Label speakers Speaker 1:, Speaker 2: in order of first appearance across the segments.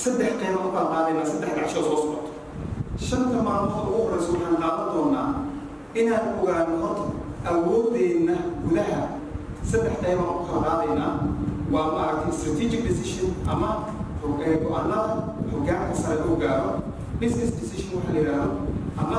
Speaker 1: saddex qiimo u kala qaadayna saddex casho soo socota shanta maalmood ugu horeysa waxaan qaadan doonaa inaan ogaano horta awoodeenna gudaha saddex qiimo u kala qaadaynaa waa maaragtay strategic decision ama go-aanada hoggaanka sare uu gaaro business decision waxa la yidhaahdo ama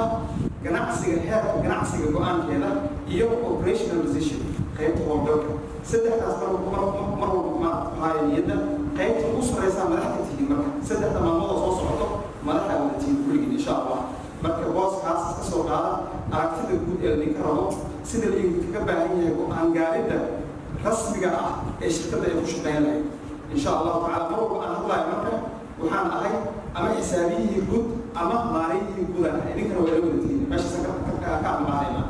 Speaker 1: ganacsiga heerka ganacsiga go-aankeeda iyo operational decision qaybta howlgalka saddexdaas mar walba maxaa niyadda qaybta ugu sareysaa madaxda tihiin marka saddexda maalmood soo socoto madaxa wada tihiin kulligiin insha allah marka booskaas ka soo qaada aragtida guud ee laydinka rabo sida laydinkaga baahan yahay go-aan gaaridda rasmiga ah ee shirkadda ay ku shaqeyn lahayd insha allahu tacala mar walba aan hadlayo marka waxaan ahay ama xisaabiyihii guud ama maaliyihii guud aan ahay idinkana waa la wada tihiin meeshaas ka ambaadayna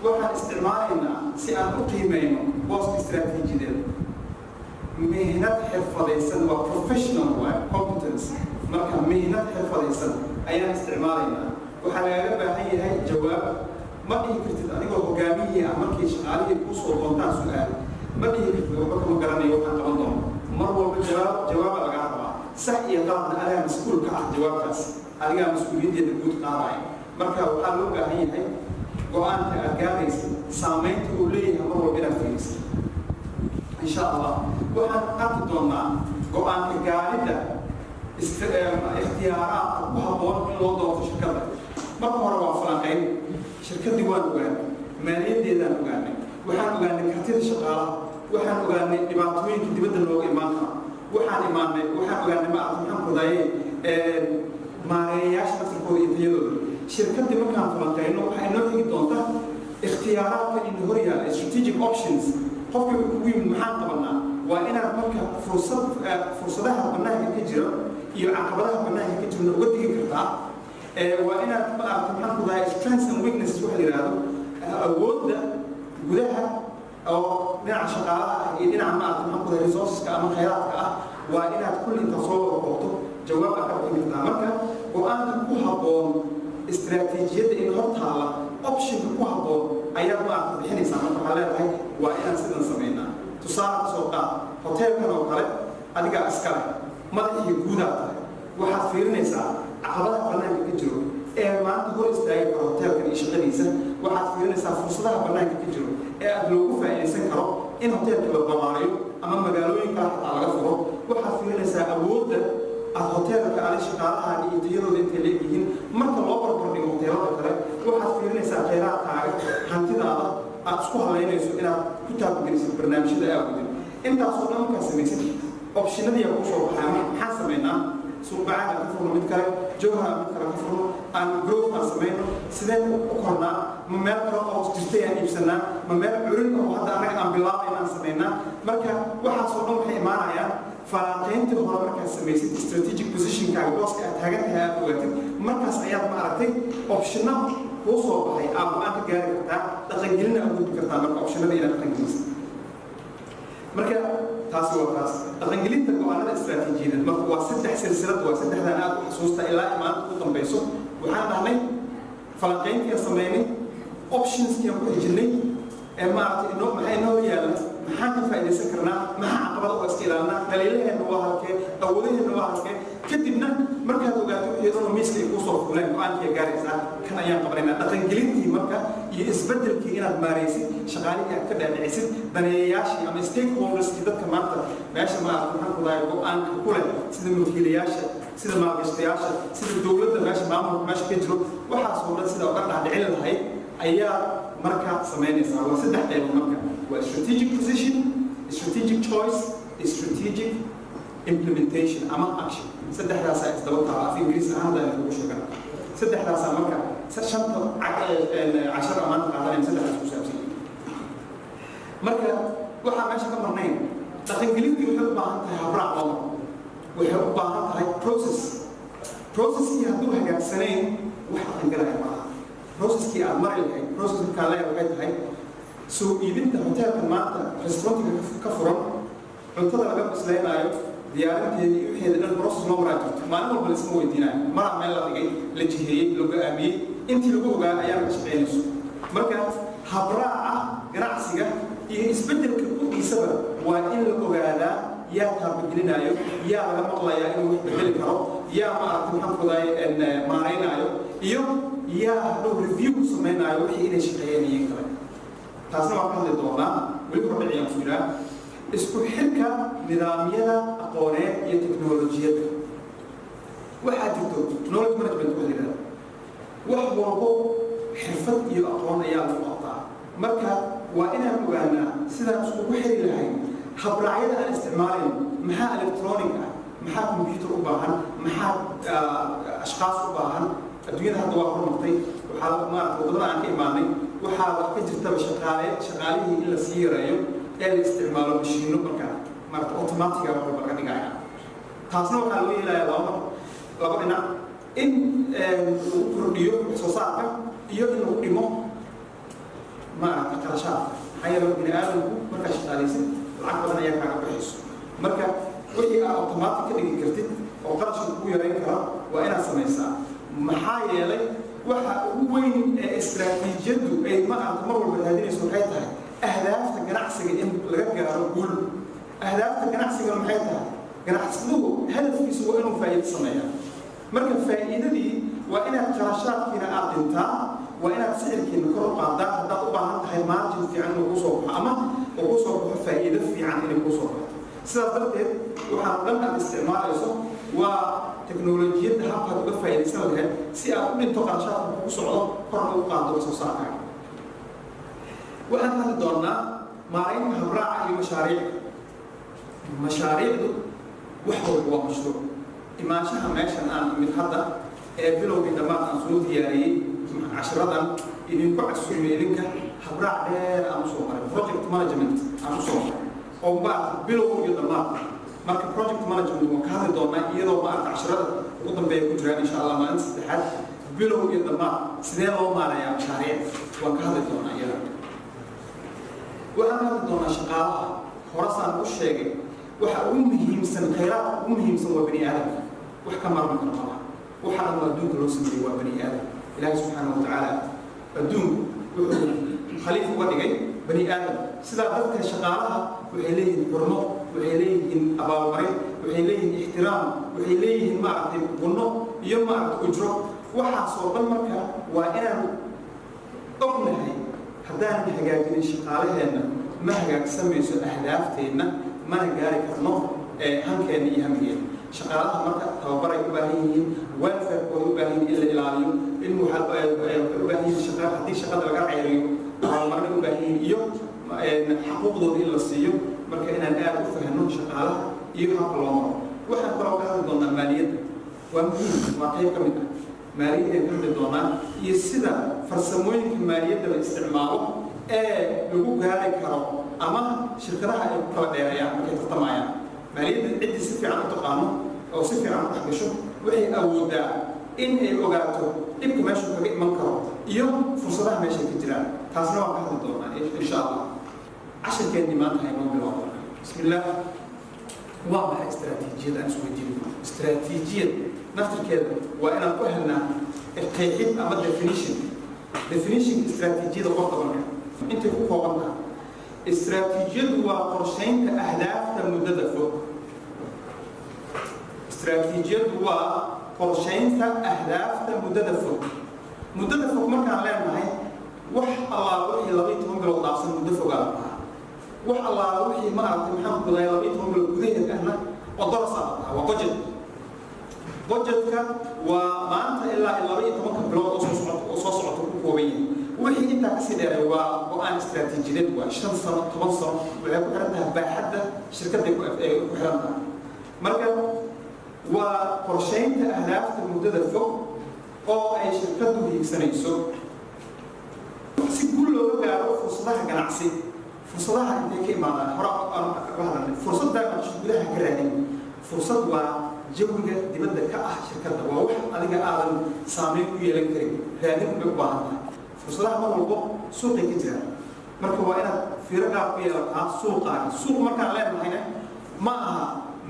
Speaker 1: waxaan isticmaalaynaa si aan u qiimeyno booska istiraatiijiyadeeda mihnad xirfadaysan waa professional competence marka mihnad xirfadaysan ayaan isticmaalaynaa waxaa lagaga baahan yahay jawaab ma dhihi kartid adigoo hogaamiyihii ah markii shaqaalihii kuu soo doontaan su-aal ma dhihi kartid waxba kama garanayo waxaan qaban doono mar walba jawaaba lagaa rabaa sax iyo qaladna adigaa mas-uulka ah jawaabtaas adigaa mas-uuliyaddeeda guud qaadaya marka waxaa loo baahan yahay go-aanka aad gaaraysa saamaynta uu leeyahay mar walba inaad fiirisa insha allah waxaan arki doonaa go-aanka gaaridda ikhtiyaaraadka ku habboon in loo doonto shirkadda marka hore waa falanqayn shirkaddii waan ogaanay maaliyaddeedaan ogaanay waxaan ogaanay kartida shaqaalaha waxaan ogaanay dhibaatooyinka dibadda looga imaan karo waxaan ogaanay maxaan kodaye maareeyayaasha nasirkooda iyo tayadooda shirkaddii markaan falanqayno waxay inoo xigi doontaa ikhtiyaaraadka in hor yaala strategic options qofka ugu yimid maxaan qabanaa waa inaad marka fursadaha bannaanka ka jira iyo caqabadaha bannaanka ka jirna uga digi kartaa waa inaad maxaan kodaye strengths and weaknesses waxa la yidhaahdo awoodda gudaha oo dhinaca shaqaalaha ah iyo dhinaca maxaan kodaye resourceska ama khayraadka ah waa inaad kulli inta soo warqoobto jawaab aad ka bixin kartaa marka go-aanka ku habboon istiraatiijiyadda in hor taalla optionka ku habboon ayaad maaragta bixinaysaa marka waxaa leedahay waa inaan sidan samaynaa tusaale ka soo qaad hoteelkan oo kale adigaa iskale madax iyo guudaad tahay waxaad fiirinaysaa caqabadaha bannaanka ka jiro ee maanta hor istaagi karo hoteelkan iyo shaqadiisa waxaad fiirinaysaa fursadaha bannaanka ka jiro ee aad loogu faa'iidaysan karo in hoteelka la bamaariyo ama magaalooyin kale xataa laga furo waxaad fiirinaysaa awoodda aad hoteelka ale shaqaalaha iyo tayadooda intay leeyihiin marka loo barbardhigo hoteelada kale waxaad fiirinaysaa khayraadkaaga hantidaada aad isku halaynayso inaad ku taabagelisid barnaamijyada aawodin intaasoo dhan markaa samaysid optionadii aa kusoo baxaa maxaan samaynaa suuqbacaada ka furno mid kale jawhara mid kale ka furno aan growth aan samayno sideen u kornaa ma meel kale oo jirtay aan iibsanaa ma meel curin oo hadda annaga aan bilaabayna aan samaynaa marka waxaasoo dhan waxay imaanayaan falanqayntii hore markaad samaysid strategic positionkaaga booska aad taagan tahay aad ogaatid markaas ayaad maaragtay optionno kuu soo baxay aad go-aan ka gaari kartaa dhaqangelina aad gudbi kartaa marka optionada inaad dhaqangelisa marka taasi waa taas dhaqangelinta go-aanada istiraatiijiyadeed marka waa saddex silsilad waa saddexdan aad u xasuusta ilaa maanta ugu dambayso waxaan dhahnay falanqayntii aan samaynay optionskii aan ku xijinay ee maaragtay maxay inoo yaala maxaan ka faa'iidaysan karnaa maxaa caqabada uga iska ilaalinaa dhaliilaheenna waa halkee awoodaheenna waa halkee kadibna markaad ogaato iyadoo miiska ay kuu soo fuleen go-aankii gaaraysaa kan ayaan qabanaynaa dhaqangelintii marka iyo isbeddelkii inaad maaraysid shaqaalihii aad ka dhaadhicisid daneeyayaashii ama stakeholderskii dadka maanta meesha maaragta maxaan ku dahay go-aanka ku leh sida mulkiilayaasha sida maalgashtayaasha sida dowladda meesha maamulka meesha ka jiro waxaasoo dhan sida uga dhaadhicin lahayd ayaa markaa samaynaysaa waa saddex qaybood marka waa strategic position strategic choice strategic implementation ama action saddexdaasaa isdaba taala af ingiriis ahaan hadda kugu sheegan saddexdaasaa marka shanta cashar amaanta qaadanayna saddexdaas ku saabsan marka waxaa meesha ka marnayn dhaqangelintii waxay u baahan tahay habraac laba waxay u baahan tahay processkii hadduu hagaagsanayn wax dhaqangalaya maaha processkii aad mari lahayd processka kaa leeya waxay tahay soo iibinta hoteelka maanta restaurantiga ka furan cuntada laga bislaynaayo diyaarinteedii iyo wixeeda dhan process loo maraa jirto maalin walba la isma weydiinayo maraa meel la dhigay la jiheeyey la go-aamiyey intii lagu ogaa ayaa laga shaqaynayso marka habraaca ganacsiga iyo isbeddelka kudhiisaba waa in la ogaadaa يا تابجلينايو يا لما مقلا يا إنه بدل كرو يا ما أعرف كذاي إن مارينايو يا لو ريفيو سمينايو وحي إلى شقياني ينكر تاسنا وقت الدونا ولكم بالعيان فينا اسكو حركة نظامية أقوالات هي تكنولوجيا وحاجته نولج مانجمنت وغيرها وحوالبو حرفة يقطعون أيام المقطع مركا وإنا مغانا سيدا اسكو وحري لهاي خبراعية الاستعمال محا إلكترونيك محا كمبيوتر أباهن محا أشخاص أباهن الدنيا هذا واحد مقطعي وحال ما وضعنا عن إيماني وحال كجرت شغاليه إلا سيرة الاستعمال مشينو مركا أوتوماتيكا وحال نقايا تاسنا وحالو إلى لابدنا إن كرديو سوساتا إنه قديمه ما تكرشات حيا لو بني آدم مركا شغاليسي العقل أنا ياك على بحيس مركا وحي أوتوماتيكا اللي كرتت وقرش الكوية رينكا وأنا سميسا محايا لي waxa ugu weyn istiraatiijiyadu ay ma aad mar walba raadinayso waxay tahay ahdaafta ganacsiga in laga gaaro guul ahdaafta ganacsiga maxay tahay ganacsigu hadafkiisu waa inuu faa'iido sameeyo marka faa'iidadii waa inaad qarashaadkiina aad dhintaa waa inaad sicirkiina kor u qaadaa haddaad u baahan tahay margin fiican uu kusoo baxo ama uu kusoo baxo faa'iido fiican inay kusoo baxo sidaas darteed waxaan dhan aad isticmaalayso waa teknolojiyadda habkaad uga faa'iidaysan lahayd si aad u dhinto qarashaadka kugu socdo korna u qaado soo saarkaaga waxaan hadli doonaa maaraynta habraaca iyo mashaariicdu wax walba waa mashruuc imaanshaha meeshan aan imid hadda ee bilowgii dhammaad aan soo diyaariyey cashiradan idinku casuumay idinka habraac dheer aan usoo maray project management aan usoo maray oo baa bilow iyo dhammaad marka project management waan ka hadli doonaa iyadoo maarta casharada ugu dambeeya ku jiraan insha allah maalinta saddexaad bilow iyo dhammaad sidee loo maarayaa mashaariic waan ka hadli doonaa iyada waxaan hadli doonaa shaqaalaha horasaan u sheegay waxa ugu muhiimsan khayraadka ugu muhiimsan waa bani aadamka wax ka maarmi kara malaha waxaana waa adduunka loo sameeyey waa bani aadam ilaahi subxaana wa tacaala adduunku wuxuu khaliif uga dhigay bani aadam sidaa dadka shaqaalaha waxay leeyihiin xurmo waxay leeyihiin abaalmarin waxay leeyihiin ixtiraam waxay leeyihiin maaragtay gunno iyo maaragtay ujro waxaasoo dhan marka waa inaan ognahay haddaanan hagaajinin shaqaalaheenna ma hagaagsamayso ahdaafteenna mana gaari karno hankeenna iyo hamigeenna shaqaalaha marka tababaray u baahan yihiin welfarekooda u baahan yihiin in la ilaaliyo in waxay u baahan yihiin haddii shaqada laga ceeriyo abaalmarin u baahan yihiin iyo xaquuqdooda in la siiyo marka inaan aad u fahno shaqaalaha iyo habka loo maro waxaan kaloo ka hadli doonaa maaliyadda waa muhiim waa qayb ka mid ah maaliyadda ka hadli doonaa iyo sida farsamooyinka maaliyadda la isticmaalo ee lagu gaari karo ama shirkadaha ay ku kala dheereeyaan markay tartamayaan maaliyadda ciddii si fiican u taqaano oo si fiican u dhex gasho waxay awooddaa in ay ogaato dhibka meeshu kaga iman karo iyo fursadaha meesha ka jiraan taasna waan ka hadli doonaa insha allah casharkeennii maanta haynoo bilowda بسم الله واضح استراتيجية أنا سويت استراتيجية نفس الكلمة وأنا أهلنا القيحين أما definition استراتيجية الوقت منها أنت هو قوانها استراتيجية وقرشين كأهداف مددفة استراتيجية وقرشين كأهداف مددفة مركز عليها معي وح الله وحي لغيتهم بالوضع مددفة قالها wax allaala wixii ma aragtay maxaan ku gudahay labaiyo toban bilood gudaheed ahna oo darasaa waa budgetka waa maanta ilaa labaiyo tobanka bilood oo soo socoto ku kooban yahay wixii intaa kasii dheeray waa go-aan istiraatiijiyadeed waa 5 sano 10 sano waxay ku xiran tahay baaxadda shirkadda ku xiran tahay marka waa qorsheynta ahdaafta muddada fog oo ay shirkaddu hiigsanayso si guul looga gaaro fursadaha ganacsi fursadaha intay ka imaadaan hore aan ka hadalnay fursadda aan gudaha ka raadin fursad waa jawiga dibadda ka ah shirkadda waa wax adiga aadan saameyn ku yeelan karin raadin bay u baahan tahay fursadaha mar walba suuqay ka jiraan marka waa inaad fiiro gaar ku yeelataa suuqaaga suuq markaan leenahayna ma aha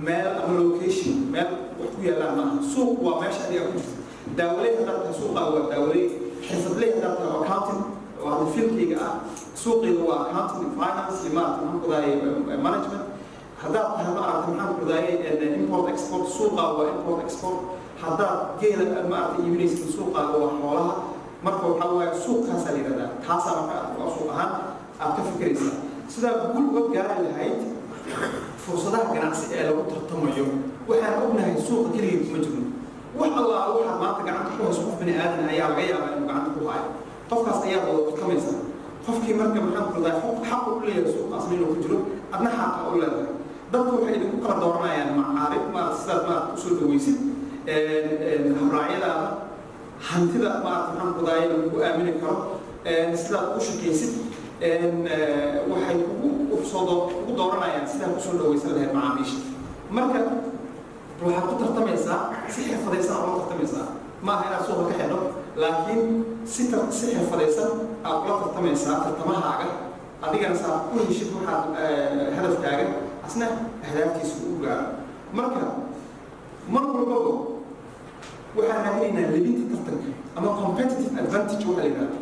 Speaker 1: meel ama location meel wax ku yaalaan ma aha suuq waa meesha adiga ku jirta daawaley haddaad tahay suuqaaga waa daawaley xirfadley haddaad tahay accounting waa fiilkayga ah سوقي هو accounting finance لمارك نقضي management haddaad tahay maaragtay maxaan ku dhahay import export suuqa waa import export haddaad geela maaragtay iibinaysid suuqa waa xoolaha marka waxa waaye suuqkaas la yiraahdaa taasaa marka aad suuq ahaan aad ka fikiraysaa sidaa guul uga gaari lahayd fursadaha ganacsi ee lagu tartamayo waxaan ognahay suuqa keliya kuma jirno wax allah waxaad maanta gacanta ku hayso qof bini aadan ayaa laga yaabaa inuu gacanta ku hayo qofkaas ayaa wada tartamaysa qofkii marka maxaan ku dhahay xaq u leeyahay suuqaas inuu ku jiro adna xaq u leedahay dadku waxay idinku kala dooranayaan macaarif maaragta sidaad maaragta usoo dhawaysid habraacyadaada hantida maaragta maxaan ku dhahay lagu aamini karo sidaad u shaqaysid waxay ugu dooranayaan sidaa kusoo dhawaysan lahayd macaamiisha marka waxaad ku tartamaysaa si xirfadaysan aad ula tartamaysaa maaha inaad suuqa ka xidho laakiin si xirfadaysan aad ula tartamaysaa tartamahaaga adigana saa u heshid waxaad hadafkaaga asna ahdaaftiisa u gaaro marka mar walbaba waxaan raadinaynaa lebinta tartanka ama competitive advantage waxa la yidhahdo